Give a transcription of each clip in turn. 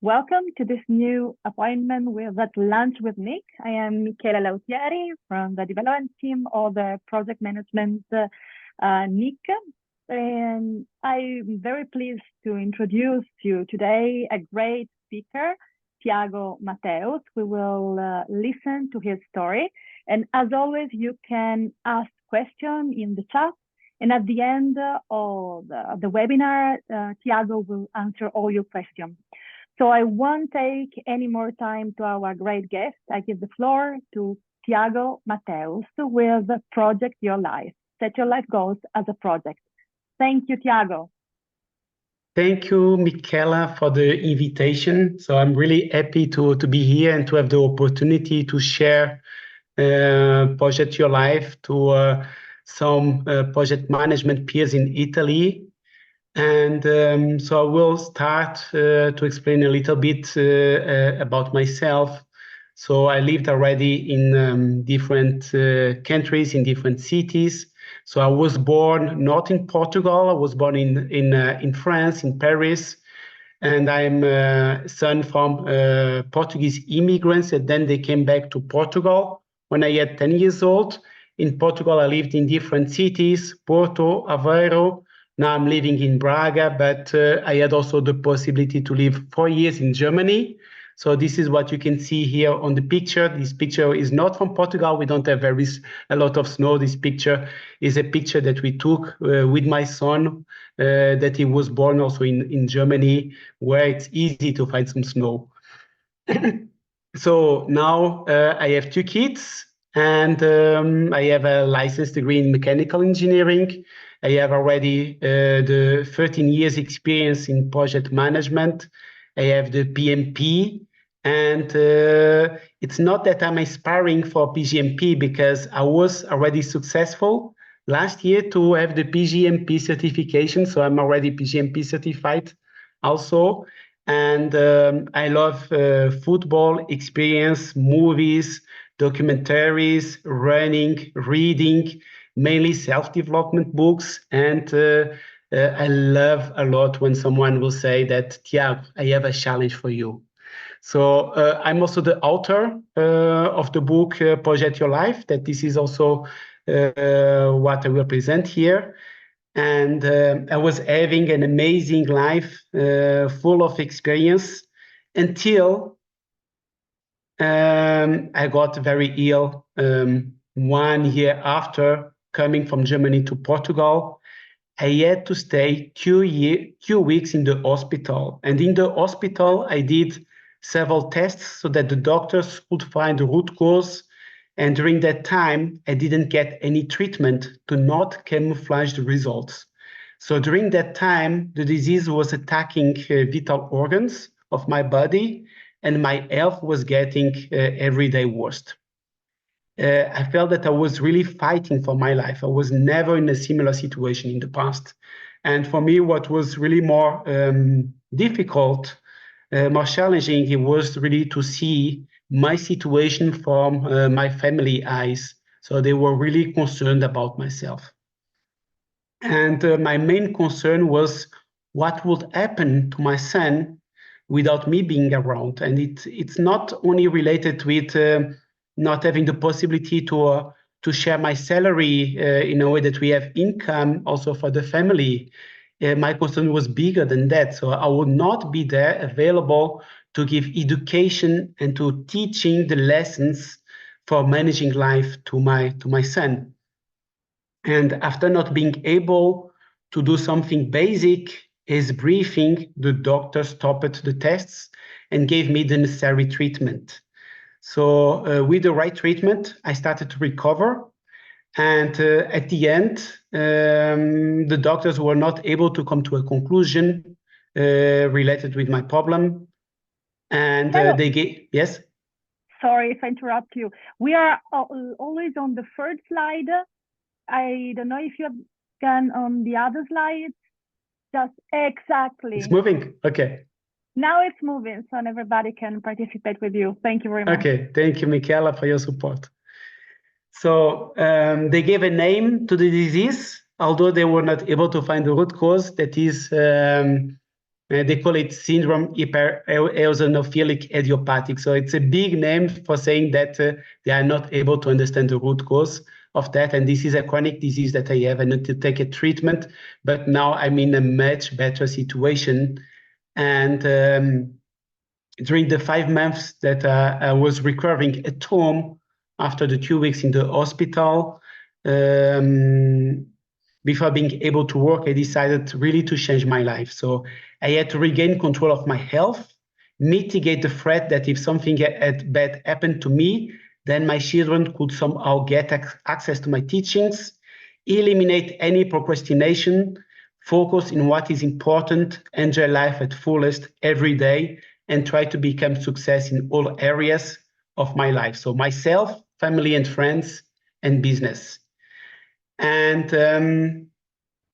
Welcome to this new appointment at Lunch with Nick. I am Michela Lautieri from the development team of the project management NIC. And I'm very pleased to introduce to you today a great speaker, Tiago Mateus. We will listen to his story. And as always, you can ask questions in the chat. And at the end of the webinar, Tiago will answer all your questions. So I won't take any more time to our great guest. I give the floor to Tiago Mateus with Project Your Life. Set your life goals as a project. Thank you, Tiago. Thank you, Michela, for the invitation. So I'm really happy to be here and to have the opportunity to share Project Your Life to some project management peers in Italy. And so I will start to explain a little bit about myself. So I lived already in different countries, in different cities. So I was born not in Portugal. I was born in France, in Paris, and I'm a son from Portuguese immigrants. And then they came back to Portugal when I had 10 years old. In Portugal, I lived in different cities: Porto, Aveiro. Now I'm living in Braga, but I had also the possibility to live 4 years in Germany. So this is what you can see here on the picture. This picture is not from Portugal. We don't have a lot of snow. This picture is a picture that we took with my son, that he was born also in Germany, where it's easy to find some snow. So now I have 2 kids, and I have a license degree in mechanical engineering. I have already the 13 years experience in project management. I have the PMP, and it's not that I'm aspiring for PGMP, because I was already successful last year to have the PGMP certification. So I'm already PGMP certified also. And I love football experience, movies, documentaries, running, reading, mainly self-development books. And I love a lot when someone will say that, Tiago, I have a challenge for you. So I'm also the author of the book Project Your Life, that this is also what I will present here. And I was having an amazing life, full of experience, until I got very ill 1 year after coming from Germany to Portugal. I had to stay 2 weeks in the hospital. And in the hospital, I did several tests so that the doctors could find the root cause. And during that time, I didn't get any treatment to not camouflage the results. So during that time, the disease was attacking vital organs of my body, and my health was getting every day worse. I felt that I was really fighting for my life. I was never in a similar situation in the past. And for me, what was really more difficult, more challenging, it was really to see my situation from my family eyes. So they were really concerned about myself. And my main concern was what would happen to my son without me being around. And it's not only related with not having the possibility to share my salary in a way that we have income also for the family. My concern was bigger than that. So I would not be there available to give education and to teaching the lessons for managing life to my son. And after not being able to do something basic, his breathing, the doctor stopped the tests and gave me the necessary treatment. So with the right treatment, I started to recover. And at the end, the doctors were not able to come to a conclusion related with my problem. And they gave, yes? Sorry if I interrupt you. We are always on the third slide. I don't know if you have gone on the other slide. Just exactly. It's moving? Okay. Now it's moving, so everybody can participate with you. Thank you very much. Okay, thank you, Michela, for your support. So they gave a name to the disease, although they were not able to find the root cause, that is They call it syndrome hypereosinophilic idiopathic. So it's a big name for saying that they are not able to understand the root cause of that. And this is a chronic disease that I have. I need to take a treatment, but now I'm in a much better situation. And during the 5 months that I was recovering at home after the 2 weeks in the hospital, before being able to work, I decided really to change my life. So I had to regain control of my health, mitigate the threat that if something bad happened to me, then my children could somehow get access to my teachings, eliminate any procrastination, focus in what is important, enjoy life at fullest every day, and try to become success in all areas of my life. So myself, family and friends, and business. And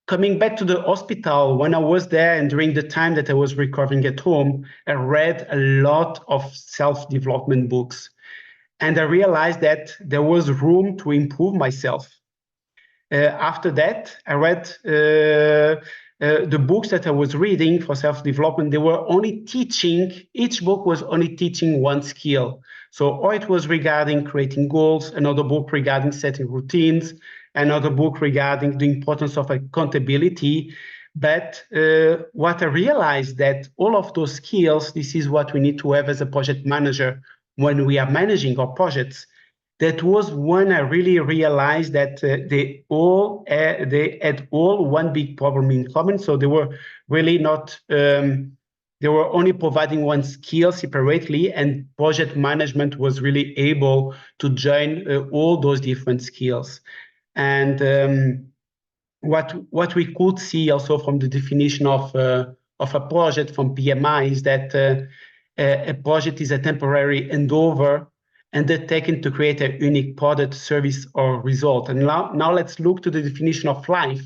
coming back to the hospital, when I was there and during the time that I was recovering at home, I read a lot of self-development books. And I realized that there was room to improve myself. After that, I read the books that I was reading for self-development. They were only teaching, each book was only teaching one skill. So, or it was regarding creating goals, another book regarding setting routines, another book regarding the importance of accountability. But what I realized that all of those skills, this is what we need to have as a project manager when we are managing our projects. That was when I really realized that they had all one big problem in common. So they were really not, they were only providing one skill separately, and project management was really able to join all those different skills. And what we could see also from the definition of a project from PMI is that a project is a temporary endeavor undertaken to create a unique product, service, or result. And now let's look to the definition of life.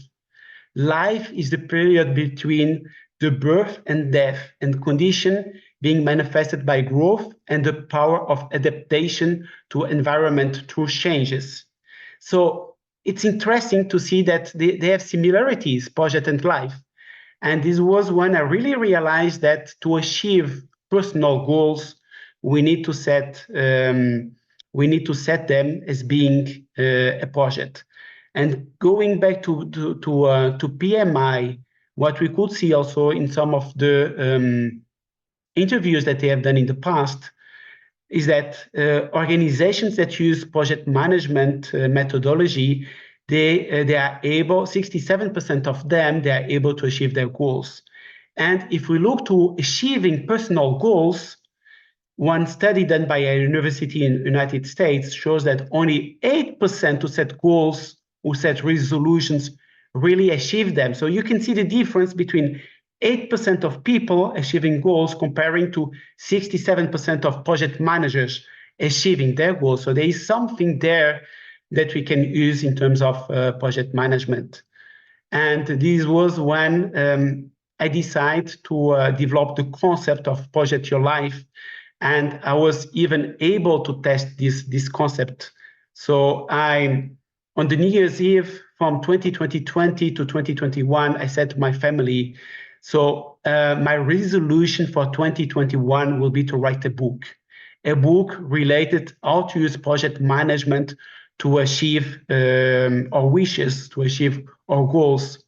Life is the period between the birth and death, and condition being manifested by growth and the power of adaptation to environment through changes. So it's interesting to see that they have similarities, project and life. And this was when I really realized that to achieve personal goals, we need to set them as being a project. And going back to PMI, what we could see also in some of the interviews that they have done in the past is that organizations that use project management methodology, they are able, 67% of them, they are able to achieve their goals. And if we look to achieving personal goals, one study done by a university in the United States shows that only 8% who set goals, who set resolutions, really achieve them. So you can see the difference between 8% of people achieving goals comparing to 67% of project managers achieving their goals. So there is something there that we can use in terms of project management. And this was when I decided to develop the concept of Project Your Life. And I was even able to test this concept. So on the New Year's Eve from 2020 to 2021, I said to my family, so my resolution for 2021 will be to write a book related how to use project management to achieve our wishes, to achieve our goals.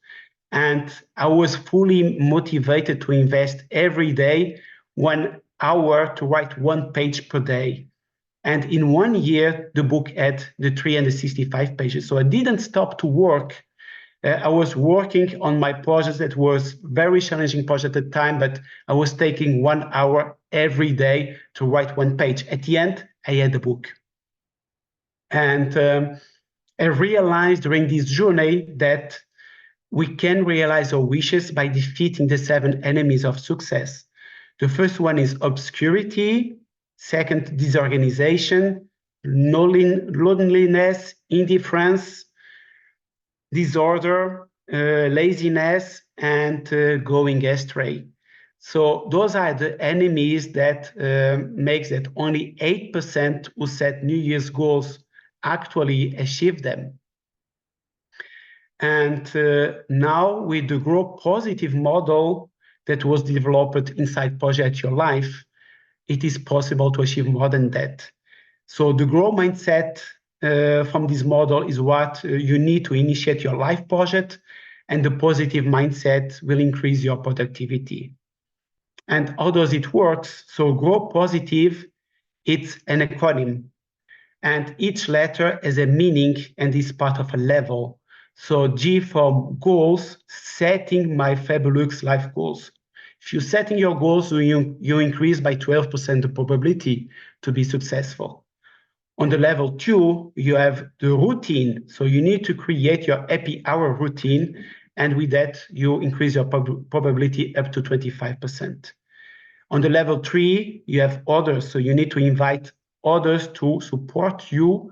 And I was fully motivated to invest every day 1 hour to write 1 page per day. And in 1 year, the book had the 365 pages. So I didn't stop to work. I was working on my project that was very challenging project at the time, but I was taking 1 hour every day to write 1 page. At the end, I had the book. And I realized during this journey that we can realize our wishes by defeating the 7 enemies of success. The first one is obscurity, second, disorganization, loneliness, indifference, disorder, laziness, and going astray. So those are the enemies that makes that only 8% who set New Year's goals actually achieve them. And now with the Grow Positive model, that was developed inside Project Your Life, it is possible to achieve more than that. So the growth mindset from this model is what you need to initiate your life project, and the positive mindset will increase your productivity. And how does it work? So grow positive, it's an acronym, and each letter has a meaning and is part of a level. So G for goals, setting my fabulous life goals. If you're setting your goals, you increase by 12% the probability to be successful. On the level 2, you have the routine. So you need to create your happy hour routine, and with that, you increase your probability up to 25%. On the level 3, you have others. So you need to invite others to support you.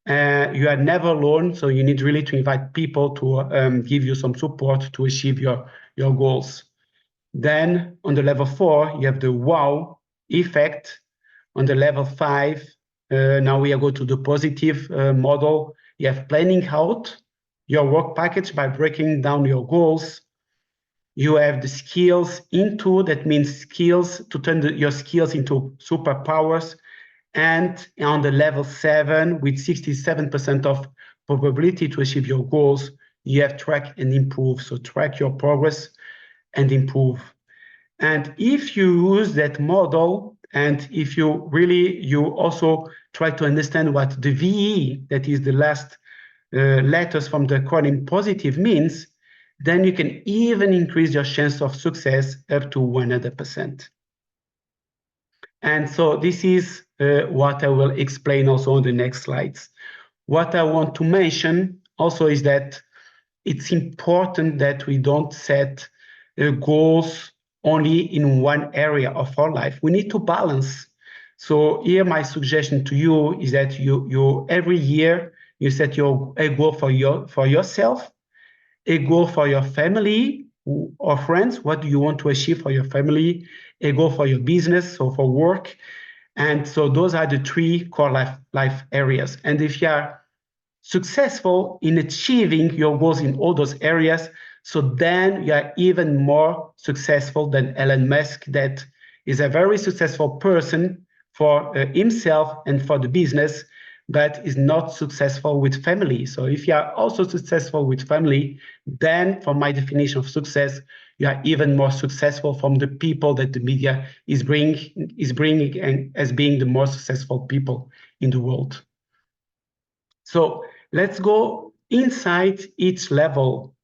You are never alone, so you need really to invite people to give you some support to achieve your goals. Then on the level 4, you have the wow effect. On the level 5, now we are going to the positive model. You have planning out your work package by breaking down your goals. You have the skills into, that means skills to turn your skills into superpowers. And on the level 7, with 67% of probability to achieve your goals, you have track and improve. So track your progress and improve. And if you use that model, and if you also try to understand what the VE, that is the last letters from the acronym positive, means, then you can even increase your chance of success up to 100%. And so this is what I will explain also on the next slides. What I want to mention also is that it's important that we don't set goals only in one area of our life. We need to balance. So here my suggestion to you is that you every year you set a goal for yourself, a goal for your family or friends. What do you want to achieve for your family? A goal for your business, so for work. And so those are the 3 core life areas. And if you are successful in achieving your goals in all those areas, so then you are even more successful than Elon Musk, that is a very successful person for himself and for the business, but is not successful with family. So if you are also successful with family, then from my definition of success, you are even more successful from the people that the media is bringing as being the most successful people in the world. So let's go inside each level.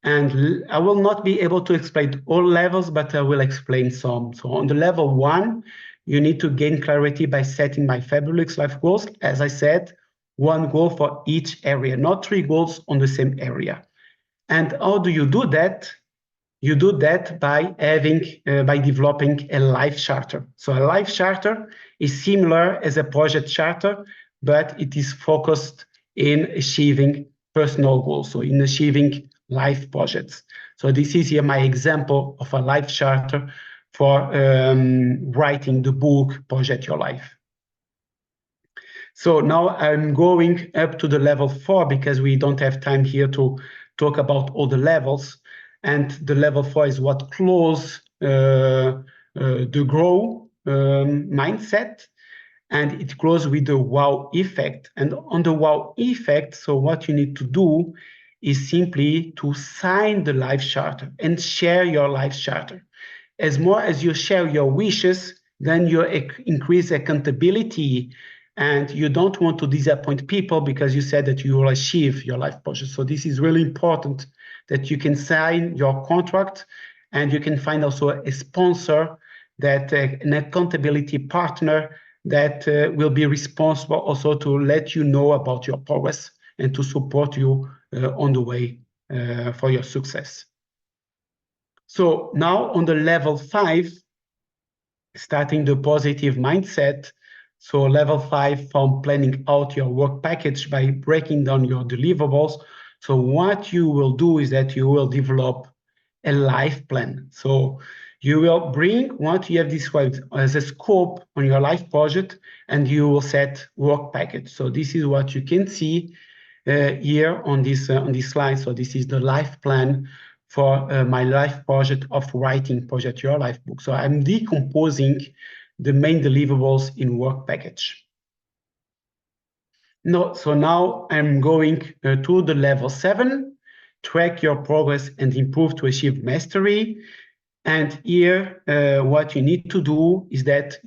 And I will not be able to explain all levels, but I will explain some. So on the level 1, you need to gain clarity by setting my fabulous life goals. As I said, 1 goal for each area, not 3 goals on the same area. And how do you do that? You do that by developing a life charter. So a life charter is similar as a project charter, but it is focused in achieving personal goals, so in achieving life projects. So this is here my example of a life charter for writing the book Project Your Life. So now I'm going up to the level 4 because we don't have time here to talk about all the levels. And the level 4 is what close the grow mindset. And it grows with the wow effect. And on the wow effect, so what you need to do is simply to sign the life charter and share your life charter. As more as you share your wishes, then you increase accountability, and you don't want to disappoint people because you said that you will achieve your life project. So this is really important, that you can sign your contract, and you can find also a sponsor, that an accountability partner that will be responsible also to let you know about your progress and to support you on the way for your success. So now on the level 5, starting the positive mindset. So level 5 from planning out your work package by breaking down your deliverables. So what you will do is that you will develop a life plan. So you will bring what you have described as a scope on your life project, and you will set work package. So this is what you can see here on this slide. So this is the life plan for my life project of writing Project Your Life book. So I'm decomposing the main deliverables in work package. No, so now I'm going to the level 7, track your progress and improve to achieve mastery. And here, what you need to do is that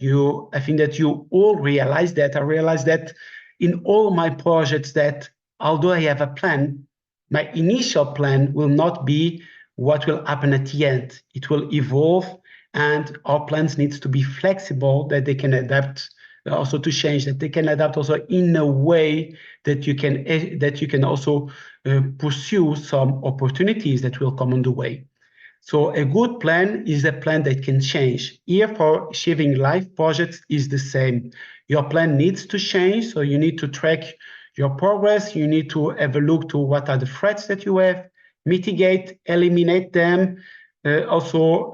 I think that you all realize that. I realize that in all my projects that although I have a plan, my initial plan will not be what will happen at the end. It will evolve, and our plans needs to be flexible, that they can adapt also to change, that they can adapt also in a way that you can also pursue some opportunities that will come on the way. So a good plan is a plan that can change. Here for achieving life projects is the same. Your plan needs to change, so you need to track your progress. You need to have a look to what are the threats that you have, mitigate, eliminate them, also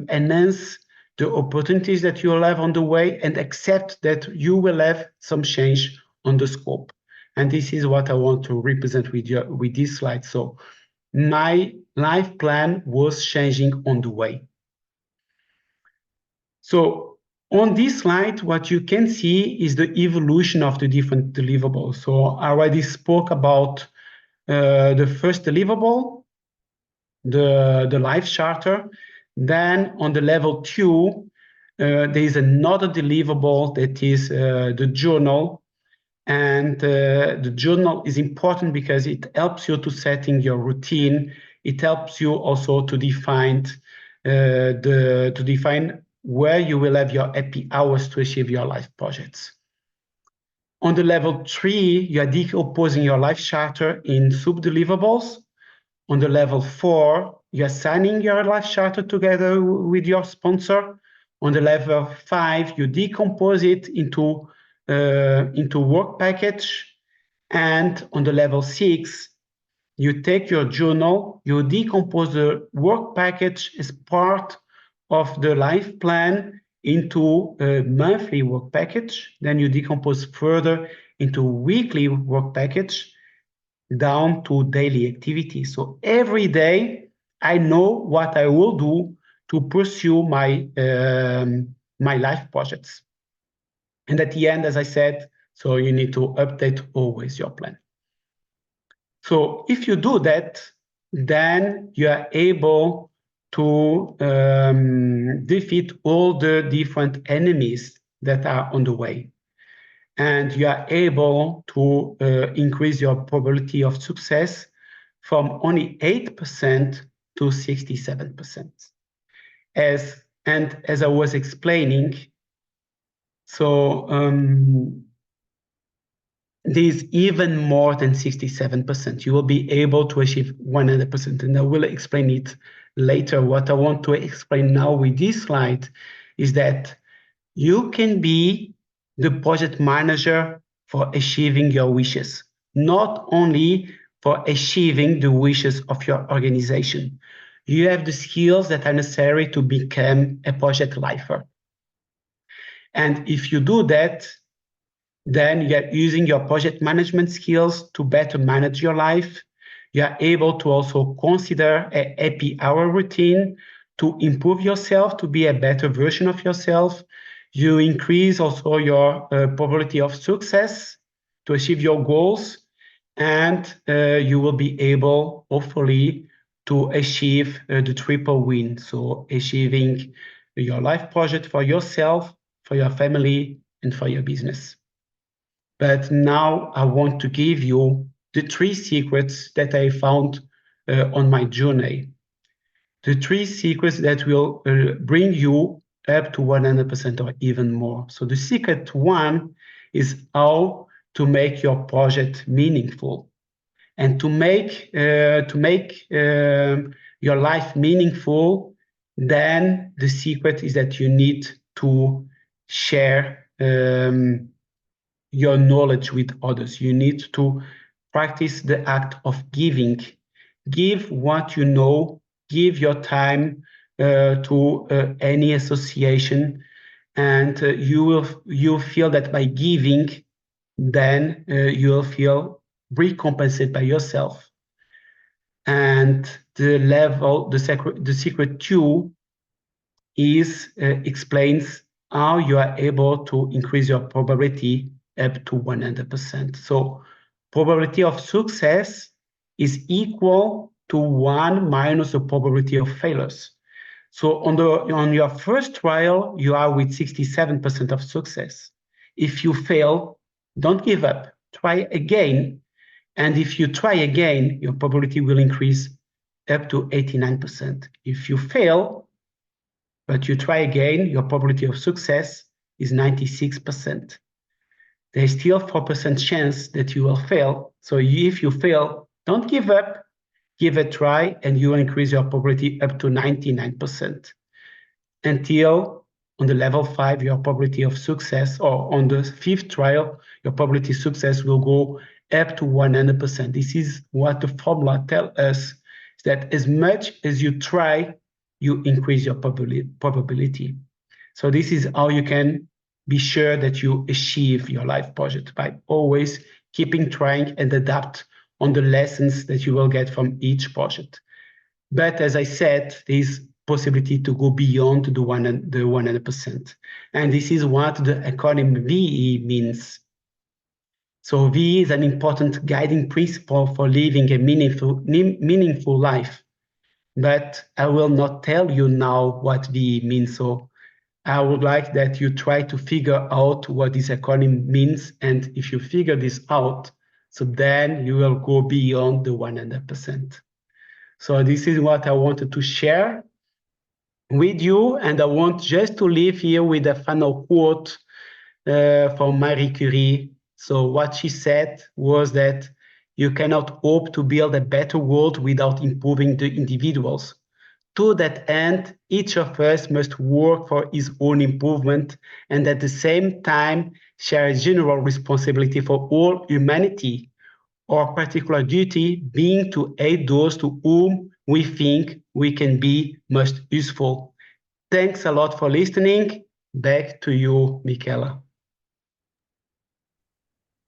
enhance the opportunities that you will have on the way, and accept that you will have some change on the scope. And this is what I want to represent with this slide. So my life plan was changing on the way. So on this slide, what you can see is the evolution of the different deliverables. So I already spoke about the first deliverable, the life charter. Then on the level 2, there is another deliverable that is the journal. And the journal is important because it helps you to setting your routine. It helps you also to define where you will have your happy hours to achieve your life projects. On the level 3, you are decomposing your life charter in sub-deliverables. On the level 4, you are signing your life charter together with your sponsor. On the level 5, you decompose it into work package. And on the level 6, you take your journal, you decompose the work package as part of the life plan into a monthly work package. Then you decompose further into weekly work package, down to daily activities. So every day I know what I will do to pursue my my life projects. And at the end, as I said, so you need to update always your plan. So if you do that, then you are able to defeat all the different enemies that are on the way. And you are able to increase your probability of success from only 8% to 67%. As I was explaining, so there's even more than 67%. You will be able to achieve 100%, and I will explain it later. What I want to explain now with this slide is that you can be the project manager for achieving your wishes, not only for achieving the wishes of your organization. You have the skills that are necessary to become a project lifer. And if you do that, then you're using your project management skills to better manage your life. You're able to also consider a happy hour routine to improve yourself, to be a better version of yourself. You increase also your probability of success to achieve your goals, and you will be able, hopefully, to achieve the triple win. So achieving your life project for yourself, for your family, and for your business. But now I want to give you the 3 secrets that I found on my journey. The 3 secrets that will bring you up to 100% or even more. So the secret 1 is how to make your project meaningful. And to make your life meaningful, then the secret is that you need to share your knowledge with others. You need to practice the act of giving. Give what you know, give your time to any association, and you'll feel that by giving, then you'll feel recompensated by yourself. And the level, the secret 2 is explains how you are able to increase your probability up to 100%. So probability of success is equal to 1 minus the probability of failures. So on your first trial, you are with 67% of success. If you fail, don't give up. Try again. And if you try again, your probability will increase up to 89%. If you fail, but you try again, your probability of success is 96%. There's still 4% chance that you will fail. So if you fail, don't give up, give it a try, and you will increase your probability up to 99%. Until on the level 5, your probability of success, or on the 5th trial, your probability of success will go up to 100%. This is what the formula tells us, that as much as you try, you increase your probability. So this is how you can be sure that you achieve your life project, by always keeping trying and adapt on the lessons that you will get from each project. But as I said, there is possibility to go beyond the 100%. And this is what the acronym VE means. So VE is an important guiding principle for living a meaningful life. But I will not tell you now what VE means. So I would like that you try to figure out what this acronym means. And if you figure this out, so then you will go beyond the 100%. So this is what I wanted to share with you. And I want just to leave here with a final quote from Marie Curie. So what she said was that you cannot hope to build a better world without improving the individuals. To that end, each of us must work for his own improvement and at the same time share a general responsibility for all humanity. Our particular duty being to aid those to whom we think we can be most useful. Thanks a lot for listening. Back to you, Michaela.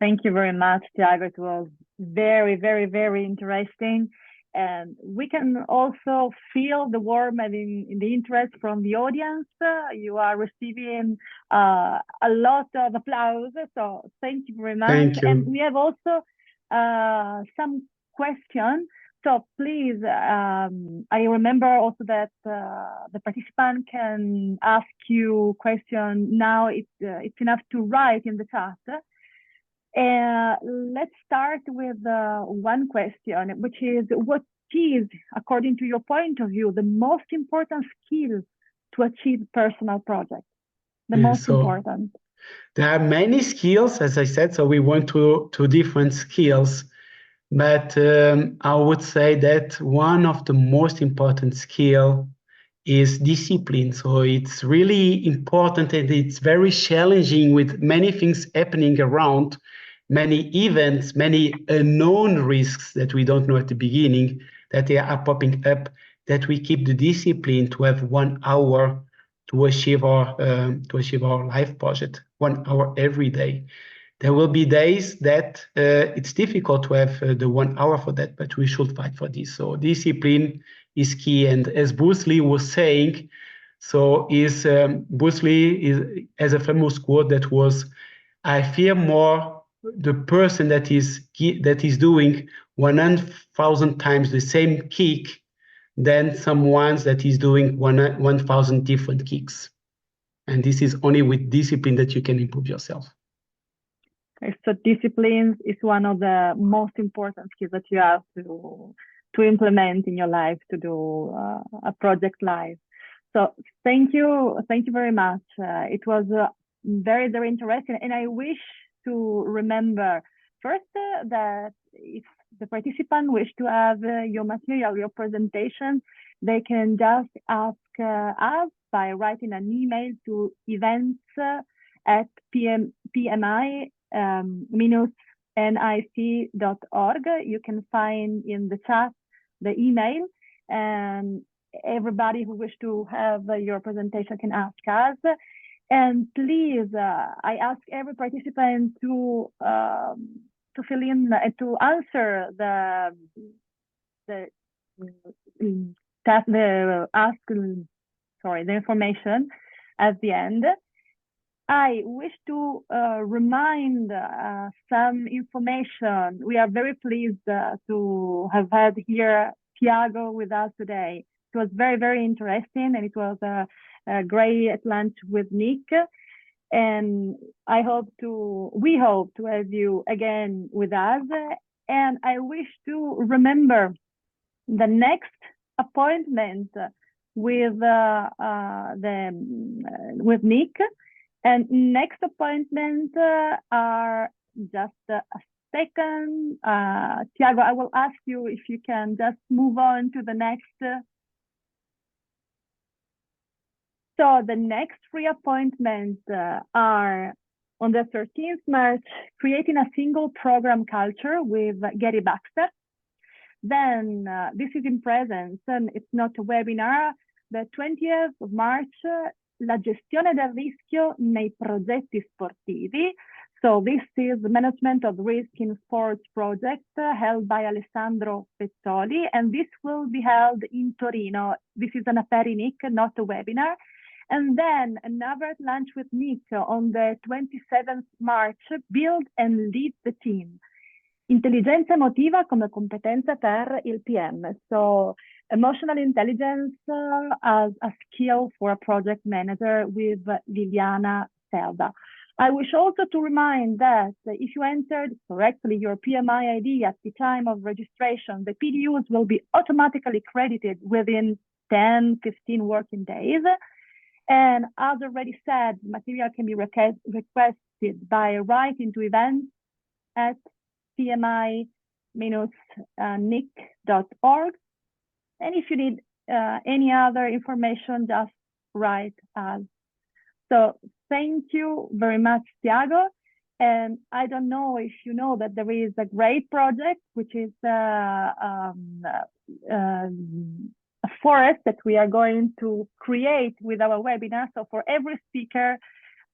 Thank you very much, Tiago. It was very, very, very interesting. And we can also feel the warmth and in the interest from the audience. You are receiving a lot of applause. So thank you very much. Thank you. And we have also some questions. So please, I remember also that the participant can ask you questions now. It's enough to write in the chat. Let's start with one question, which is, what is, according to your point of view, the most important skill to achieve personal projects? The most important. There are many skills, as I said, so we went to different skills. But I would say that one of the most important skills is discipline. So it's really important, and it's very challenging with many things happening around, many events, many unknown risks that we don't know at the beginning that they are popping up, that we keep the discipline to have 1 hour to achieve our life project, 1 hour every day. There will be days that it's difficult to have the 1 hour for that, but we should fight for this. So discipline is key. And as Bruce Lee was saying, so Bruce Lee has a famous quote that was, I fear more the person that is doing 100,000 times the same kick than someone that is doing 1,000 different kicks. And this is only with discipline that you can improve yourself. Okay, so discipline is one of the most important skills that you have to implement in your life to do a project live. So thank you very much. It was very, very interesting, and I wish to remember first that if the participant wish to have your material, your presentation, they can just ask us by writing an email to events@PMI-NIC.org. You can find in the chat the email, and everybody who wish to have your presentation can ask us. And please, I ask every participant to fill in, to answer the the information at the end. I wish to remind some information. We are very pleased to have had here Tiago with us today. It was very, very interesting, and it was a great lunch with Nick. And we hope to have you again with us. And I wish to remember the next appointment with with Nick. And next appointment are just a second. Tiago, I will ask you if you can just move on to the next. So the next 3 appointments are on the 13th March, creating a single program culture with Gary Baxter. Then this is in presence, and it's not a webinar. The 20th of March, la gestione del rischio nei progetti sportivi. So this is the management of risk in sports project held by Alessandro Pezzoli, and this will be held in Torino. This is an Aperi Nick, not a webinar. And then another lunch with Nick on the 27th March, build and lead the team. Intelligenza emotiva come competenza per il PM. So emotional intelligence as a skill for a project manager with Liliana Selda. I wish also to remind that if you entered correctly your PMI ID at the time of registration, the PDUs will be automatically credited within 10, 15 working days. And as already said, material can be requested by writing to events at pmi-nic.org. And if you need any other information, just write us. So thank you very much, Tiago. And I don't know if you know that there is a great project, which is a forest that we are going to create with our webinar. So for every speaker,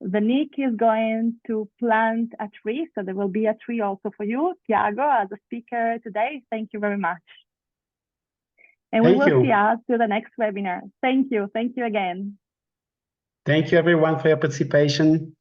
the NIC is going to plant a tree. So there will be a tree also for you, Tiago, as a speaker today. Thank you very much. And we will see us to the next webinar. Thank you. Thank you again. Thank you, everyone, for your participation.